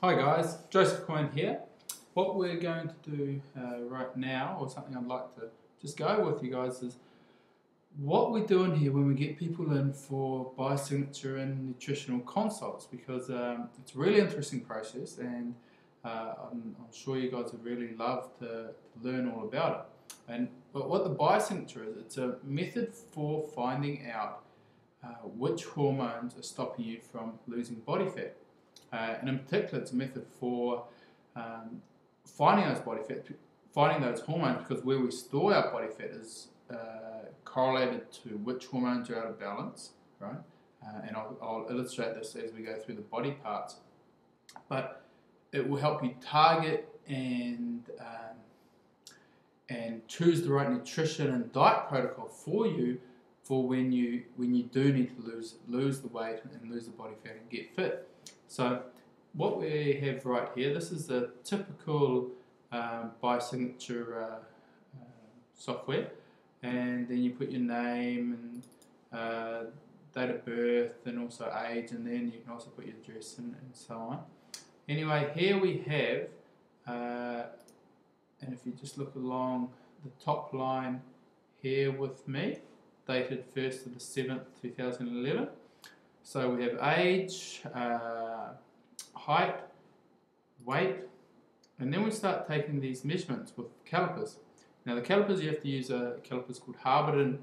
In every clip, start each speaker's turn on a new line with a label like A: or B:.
A: Hi guys, Joseph Coyne here. What we're going to do right now, or something I'd like to just go with you guys, is what we're doing here when we get people in for BioSignature and nutritional consults, because it's a really interesting process, and I'm sure you guys would really love to learn all about it. But what the BioSignature is, it's a method for finding out which hormones are stopping you from losing body fat. And in particular, it's a method for finding those hormones, because where we store our body fat is correlated to which hormones are out of balance, right? And I'll illustrate this as we go through the body parts. But it will help you target and choose the right nutrition and diet protocol for you for when you do need to lose the weight and lose the body fat and get fit. So what we have right here, this is the typical BioSignature software, and then you put your name and date of birth and also age, and then you can also put your address and so on. Anyway, here we have, and if you just look along the top line here with me, dated 1st of the 7th, 2011. So we have age, height, weight, and then we start taking these measurements with calipers. Now the calipers, you have to use calipers called Carbohydrate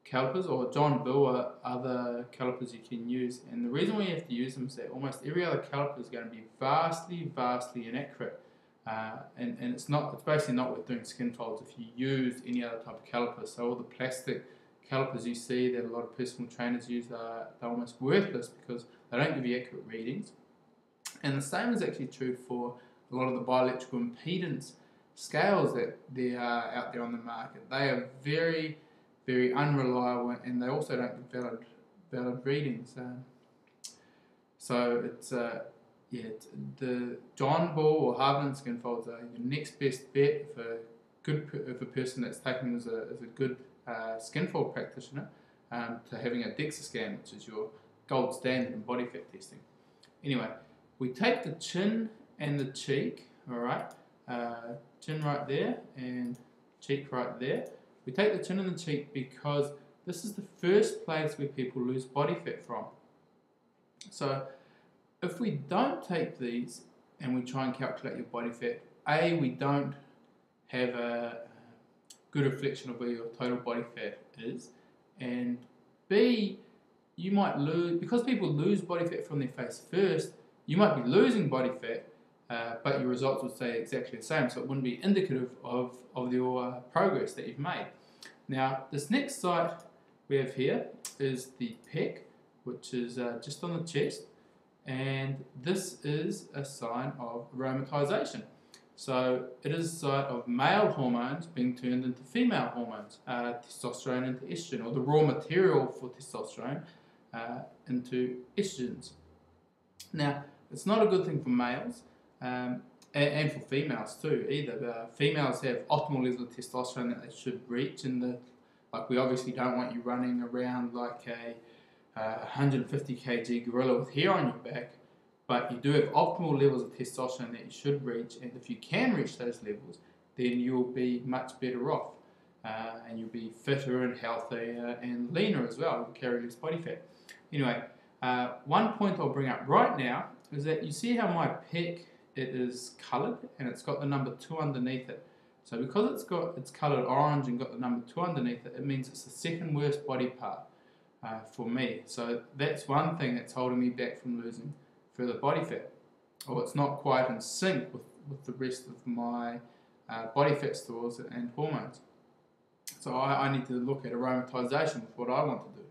A: calipers, or John Bill, or other calipers you can use. And the reason why you have to use them is that almost every other caliper is going to be vastly inaccurate. And it's basically not worth doing skin folds if you use any other type of caliper. So all the plastic calipers you see that a lot of personal trainers use, they're almost worthless because they don't give you accurate readings. And the same is actually true for a lot of the bioelectrical impedance scales that there are out there on the market. They are very unreliable, and they also don't give valid readings. So it's the John Ball or Harvard skin folds are your next best bet if a person that's taking as a good skinfold practitioner to having a DEXA scan, which is your gold standard in body fat testing. Anyway, we take the chin and the cheek, alright, chin right there and cheek right there. We take the chin and the cheek because this is the first place where people lose body fat from. So if we don't take these and we try and calculate your body fat, A, we don't have a good reflection of where your total body fat is, and B, you might lose, because people lose body fat from their face first, you might be losing body fat, but your results would stay exactly the same, so it wouldn't be indicative of your progress that you've made. Now, this next site we have here is the pec, which is just on the chest, and this is a sign of aromatization. So it is a site of male hormones being turned into female hormones, testosterone into estrogen, or the raw material for testosterone into estrogens. Now, it's not a good thing for males, and for females too either. Females have optimal levels of testosterone that they should reach, like we obviously don't want you running around like a 150 kg gorilla with hair on your back, but you do have optimal levels of testosterone that you should reach, and if you can reach those levels, then you'll be much better off, and you'll be fitter and healthier and leaner as well. You'll carry less body fat. Anyway, one point I'll bring up right now is that you see how my pec, it is coloured and it's got the number 2 underneath it. So because it's coloured orange and got the number 2 underneath it, it means it's the second worst body part for me. So that's one thing that's holding me back from losing further body fat, or it's not quite in sync with the rest of my body fat stores and hormones. So I need to look at aromatization with what I want to do.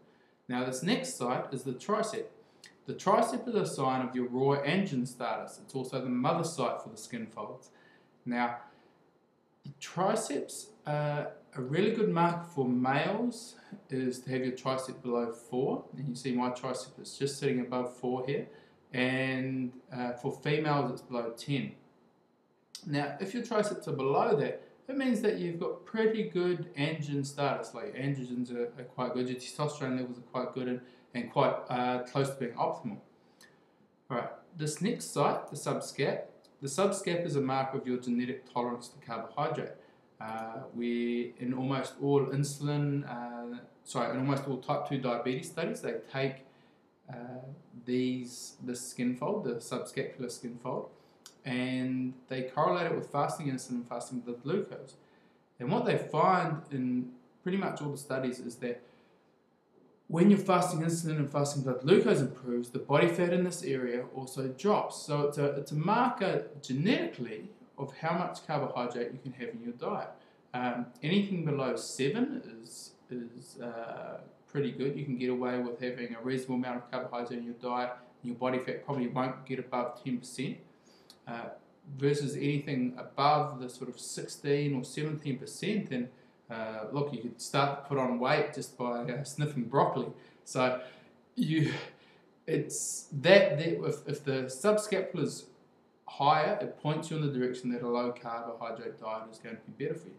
A: Now this next site is the tricep. The tricep is a sign of your raw androgen status. It's also the mother site for the skin folds. Now the triceps, a really good marker for males is to have your tricep below 4, and you see my tricep is just sitting above 4 here, and for females it's below 10. Now if your triceps are below that, it means that you've got pretty good androgen status, like androgens are quite good, your testosterone levels are quite good and quite close to being optimal. Alright, this next site, the subscap is a mark of your genetic tolerance to carbohydrate. Where in almost all in almost all type 2 diabetes studies, they take this skin fold, the subscapular skin fold, and they correlate it with fasting insulin and fasting blood glucose. And what they find in pretty much all the studies is that when your fasting insulin and fasting blood glucose improves, the body fat in this area also drops. So it's a marker genetically of how much carbohydrate you can have in your diet. Anything below 7 is pretty good. You can get away with having a reasonable amount of carbohydrate in your diet, and your body fat probably won't get above 10%. Versus anything above the sort of 16 or 17%, and look, you could start to put on weight just by sniffing broccoli. So it's that if the subscapular is higher, it points you in the direction that a low carbohydrate diet is going to be better for you.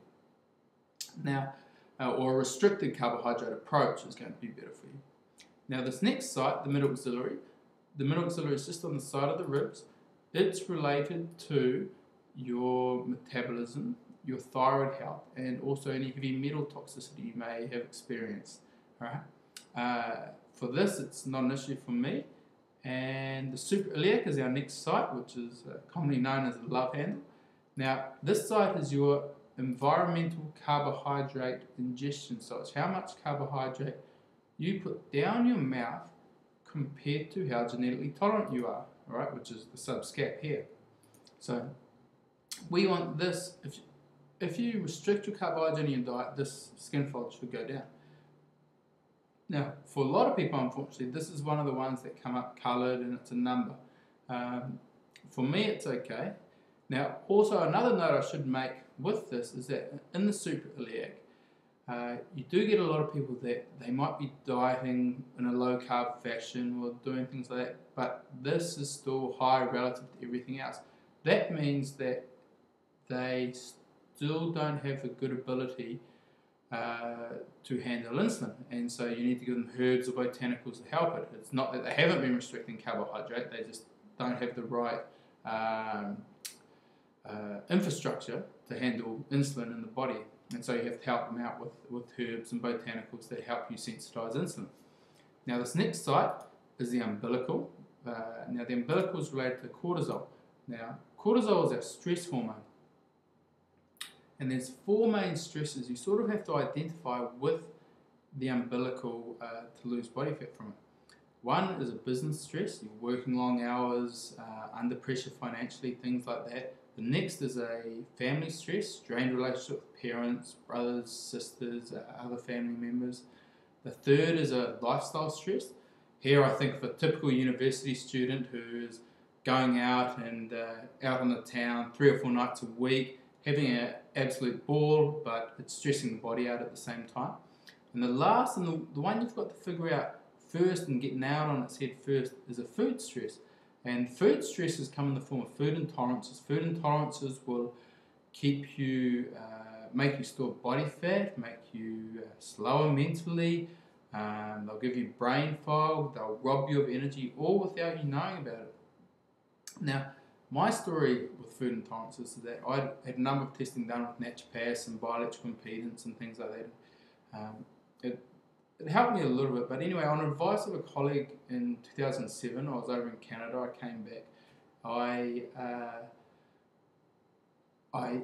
A: Now, or a restricted carbohydrate approach is going to be better for you. Now, this next site, the middle axillary is just on the side of the ribs. It's related to your metabolism, your thyroid health, and also any heavy metal toxicity you may have experienced. All right. For this, it's not an issue for me. And the suprailiac is our next site, which is commonly known as the love handle. Now, this site is your environmental carbohydrate ingestion. So it's how much carbohydrate you put down your mouth compared to how genetically tolerant you are, all right, which is the subscap here. So we want this, if you restrict your carbohydrate in your diet, this skin fold should go down. Now, for a lot of people, unfortunately, this is one of the ones that come up coloured and it's a number. For me, it's okay. Now, also another note I should make with this is that in the suprailiac, you do get a lot of people that they might be dieting in a low carb fashion or doing things like that, but this is still high relative to everything else. That means that they still don't have a good ability to handle insulin, and so you need to give them herbs or botanicals to help it. It's not that they haven't been restricting carbohydrate, they just don't have the right infrastructure to handle insulin in the body, and so you have to help them out with herbs and botanicals that help you sensitize insulin. Now, this next site is the umbilical. Now, the umbilical is related to cortisol. Now, cortisol is our stress hormone. And there's 4 main stresses you sort of have to identify with the umbilical to lose body fat from it. One is a business stress, you're working long hours, under pressure financially, things like that. The next is a family stress, strained relationship with parents, brothers, sisters, other family members. The third is a lifestyle stress. Here I think of a typical university student who is going out and out on the town 3 or 4 nights a week, having an absolute ball, but it's stressing the body out at the same time. And the last, and the one you've got to figure out first and get nailed on its head first, is a food stress. And food stresses come in the form of food intolerances. Food intolerances will keep you, make you store body fat, make you slower mentally, they'll give you brain fog, they'll rob you of energy, all without you knowing about it. Now, my story with food intolerances is that I had a number of testing done with naturopaths and bioelectrical impedance and things like that. It helped me a little bit, but anyway, on advice of a colleague in 2007, I was over in Canada, I came back, I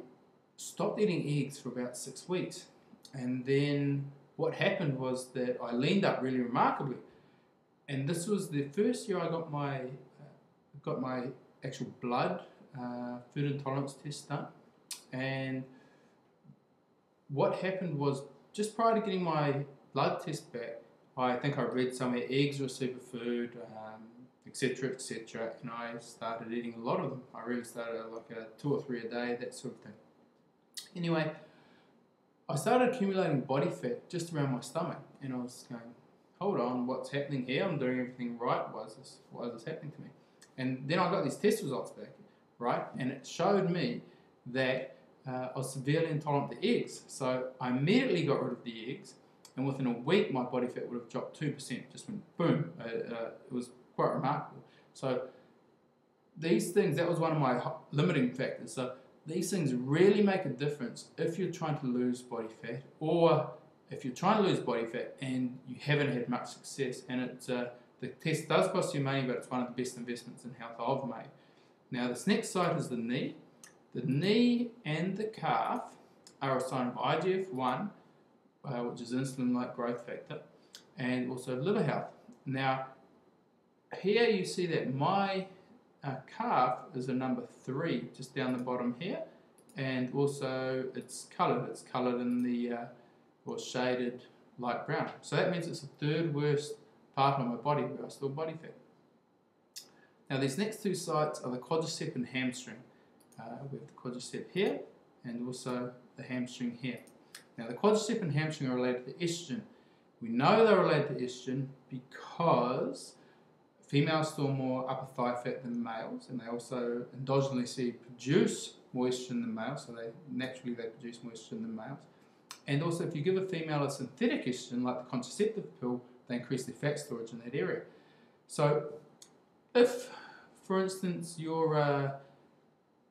A: stopped eating eggs for about 6 weeks, and then what happened was that I leaned up really remarkably, and this was the first year I got my actual blood food intolerance test done. And what happened was, just prior to getting my blood test back, I think I read somewhere eggs are a superfood, etc., etc., and I started eating a lot of them. I really started like 2 or 3 a day, that sort of thing. Anyway, I started accumulating body fat just around my stomach, and I was going, hold on, what's happening here? I'm doing everything right. Why is this happening to me? And then I got these test results back, right? And it showed me that I was severely intolerant to eggs. So I immediately got rid of the eggs, and within a week my body fat would have dropped 2%. Just went boom. It was quite remarkable. So these things, that was one of my limiting factors. So these things really make a difference if you're trying to lose body fat, or if you're trying to lose body fat and you haven't had much success. And the test does cost you money, but it's one of the best investments in health I've made. Now this next site is the knee. The knee and the calf are a sign of IGF-1, which is insulin-like growth factor, and also liver health. Now here you see that my calf is a number 3, just down the bottom here, and also it's coloured in the or shaded light brown. So that means it's the 3rd worst part of my body where I store body fat. Now these next 2 sites are the quadricep and hamstring. We have the quadricep here and also the hamstring here. Now the quadricep and hamstring are related to estrogen. We know they're related to estrogen because females store more upper thigh fat than males, and they also endogenously produce more estrogen than males, so naturally they produce more estrogen than males. And also if you give a female a synthetic estrogen like the contraceptive pill, they increase their fat storage in that area. So if, for instance, you're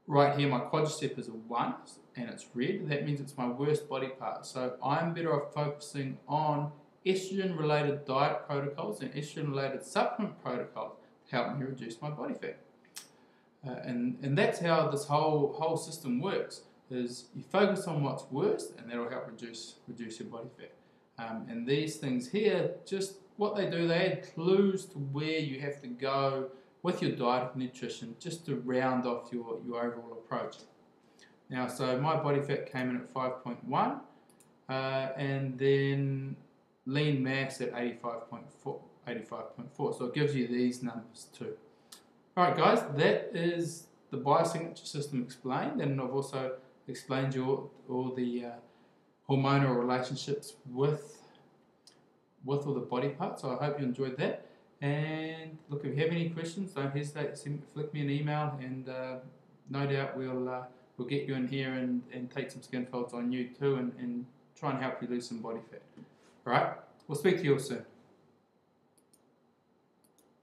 A: right here, my quadricep is a 1 and it's red, that means it's my worst body part. So I'm better off focusing on estrogen-related diet protocols and estrogen-related supplement protocols to help me reduce my body fat. And that's how this whole system works, is you focus on what's worst and that'll help reduce your body fat. And these things here, just what they do, they add clues to where you have to go with your diet and nutrition just to round off your overall approach. Now, so my body fat came in at 5.1 and then lean mass at 85.4. So it gives you these numbers too. Alright guys, that is the BioSignature system explained, and I've also explained you all the hormonal relationships with all the body parts. So I hope you enjoyed that. And look, if you have any questions, don't hesitate to flick me an email, and no doubt we'll get you in here and take some skin folds on you too, and try and help you lose some body fat. Alright, we'll speak to you all soon.